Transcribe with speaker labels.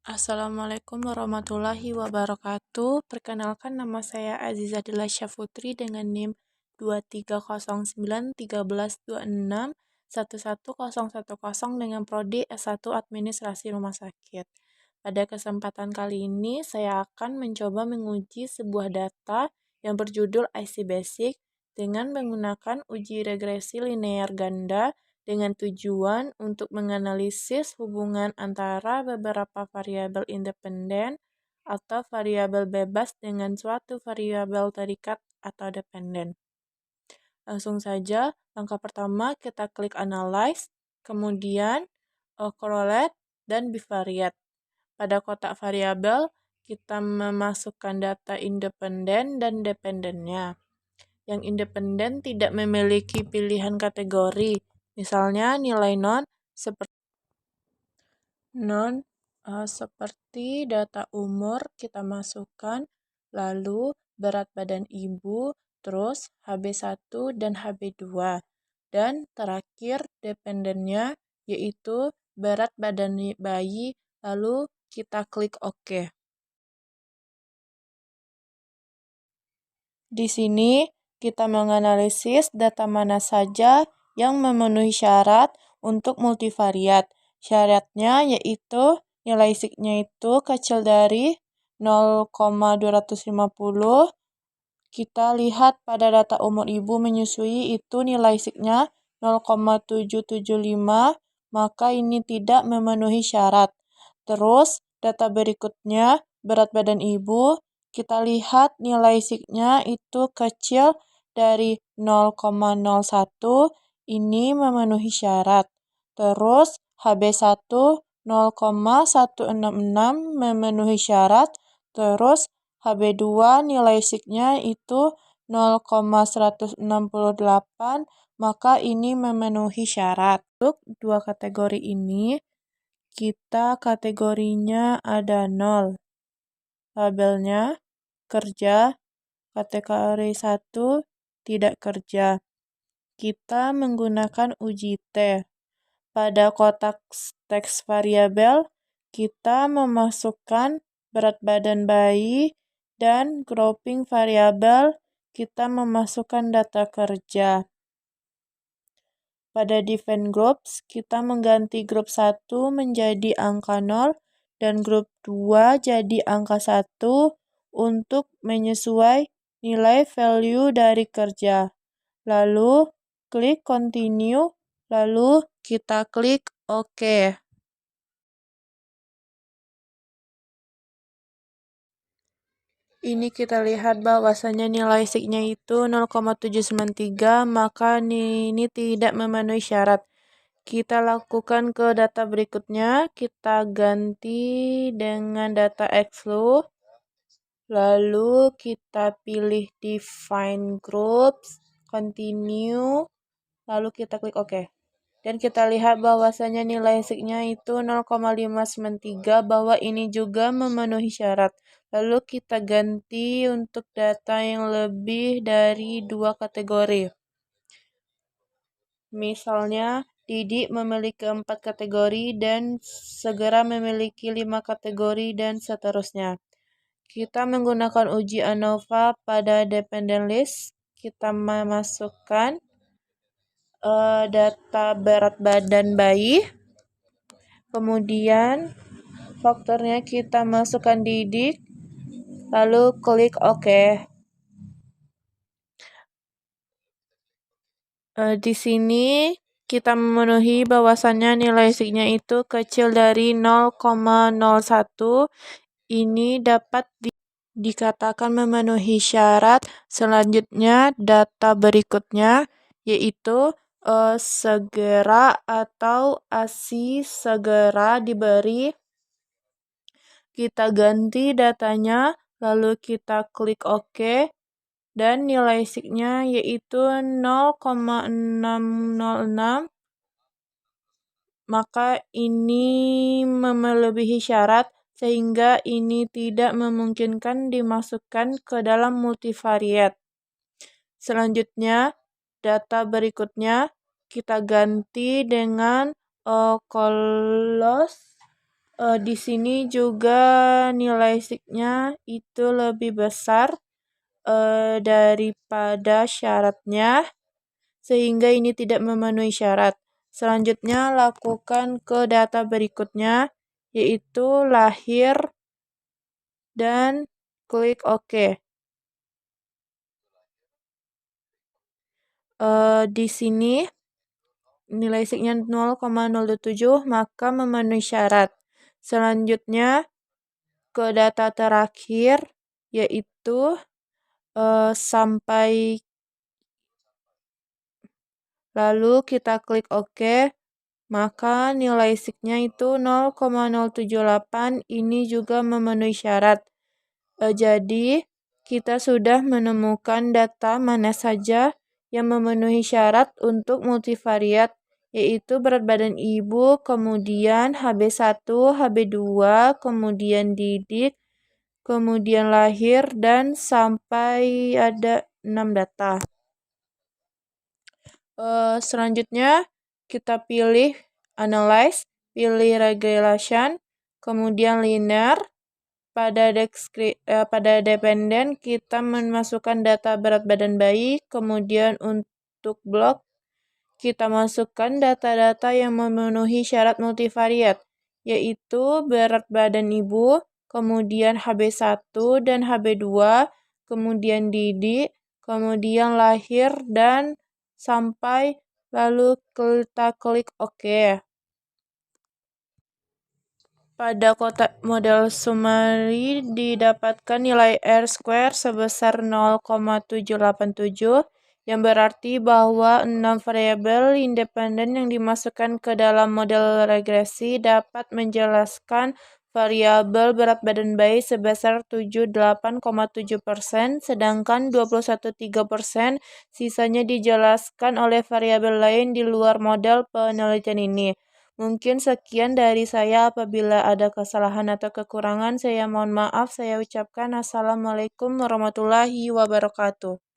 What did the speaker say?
Speaker 1: Assalamualaikum warahmatullahi wabarakatuh. Perkenalkan, nama saya Aziza Dila Syafutri dengan NIM 2309 1326 11010 dengan prodi S1 Administrasi Rumah Sakit. Pada kesempatan kali ini, saya akan mencoba menguji sebuah data yang berjudul IC Basic dengan menggunakan uji regresi linear ganda dengan tujuan untuk menganalisis hubungan antara beberapa variabel independen atau variabel bebas dengan suatu variabel terikat atau dependen. Langsung saja, langkah pertama kita klik Analyze, kemudian Correlate, dan Bivariate. Pada kotak variabel, kita memasukkan data independen dan dependennya. Yang independen tidak memiliki pilihan kategori, misalnya nilai seperti data umur kita masukkan, lalu berat badan ibu, terus HB1 dan HB2. Dan terakhir dependennya yaitu berat badan bayi, lalu kita klik OK. Di sini kita menganalisis data mana saja yang memenuhi syarat untuk multivariat. Syaratnya yaitu nilai sigma itu kecil dari 0,250. Kita lihat pada data umur ibu menyusui itu nilai sigma 0,775, maka ini tidak memenuhi syarat. Terus data berikutnya berat badan ibu, kita lihat nilai sigma itu kecil dari 0,01, ini memenuhi syarat. Terus HB1 0,166 memenuhi syarat. Terus HB2 nilai sigma itu 0,168, maka ini memenuhi syarat. Untuk dua kategori ini, kita kategorinya ada 0. Labelnya kerja, kategori 1 tidak kerja. Kita menggunakan uji T. Pada kotak teks variabel, kita memasukkan berat badan bayi dan grouping variabel, kita memasukkan data kerja. Pada define groups, kita mengganti grup 1 menjadi angka 0 dan grup 2 jadi angka 1 untuk menyesuaikan nilai value dari kerja. Lalu klik continue, lalu kita klik OK. Ini kita lihat bahwasanya nilai sigma itu 0,793, maka ini tidak memenuhi syarat. Kita lakukan ke data berikutnya, kita ganti dengan data XLU, lalu kita pilih define groups, continue, lalu kita klik OK. Dan kita lihat bahwasanya nilai sigma itu 0,593, bahwa ini juga memenuhi syarat. Lalu kita ganti untuk data yang lebih dari 2 kategori. Misalnya, Didik memiliki 4 kategori dan segera memiliki 5 kategori dan seterusnya. Kita menggunakan uji ANOVA pada dependent list. Kita memasukkan data berat badan bayi, kemudian faktornya kita masukkan Didik, lalu klik OK. Di sini kita memenuhi bahwasannya nilai sigma itu kecil dari 0,01. Ini dapat dikatakan memenuhi syarat. Selanjutnya data berikutnya yaitu segera atau ASI segera diberi. Kita ganti datanya, lalu kita klik OK, dan nilai sigma yaitu 0,606, maka ini melebihi syarat sehingga ini tidak memungkinkan dimasukkan ke dalam multivariate. Selanjutnya, data berikutnya kita ganti dengan close Di sini juga nilai signya itu lebih besar daripada syaratnya, sehingga ini tidak memenuhi syarat. Selanjutnya, lakukan ke data berikutnya, yaitu lahir, dan klik OK. Di sini nilai signya 0,027, maka memenuhi syarat. Selanjutnya, ke data terakhir, yaitu sampai, lalu kita klik OK, maka nilai signya itu 0,078, ini juga memenuhi syarat. Jadi, kita sudah menemukan data mana saja yang memenuhi syarat untuk multivariat, yaitu berat badan ibu, kemudian HB1, HB2, kemudian didik, kemudian lahir, dan sampai ada 6 data. Selanjutnya kita pilih Analyze, pilih Regression, kemudian Linear. Pada dependen kita memasukkan data berat badan bayi, kemudian untuk blok kita masukkan data-data yang memenuhi syarat multivariat, yaitu berat badan ibu, kemudian HB1 dan HB2, kemudian didik, kemudian lahir, dan sampai, lalu kita klik OK. Pada kotak model summary didapatkan nilai R-square sebesar 0,787, yang berarti bahwa 6 variabel independen yang dimasukkan ke dalam model regresi dapat menjelaskan variabel berat badan bayi sebesar 78,7%, sedangkan 21,3% sisanya dijelaskan oleh variabel lain di luar model penelitian ini. Mungkin sekian dari saya. Apabila ada kesalahan atau kekurangan, saya mohon maaf. Saya ucapkan Assalamualaikum warahmatullahi wabarakatuh.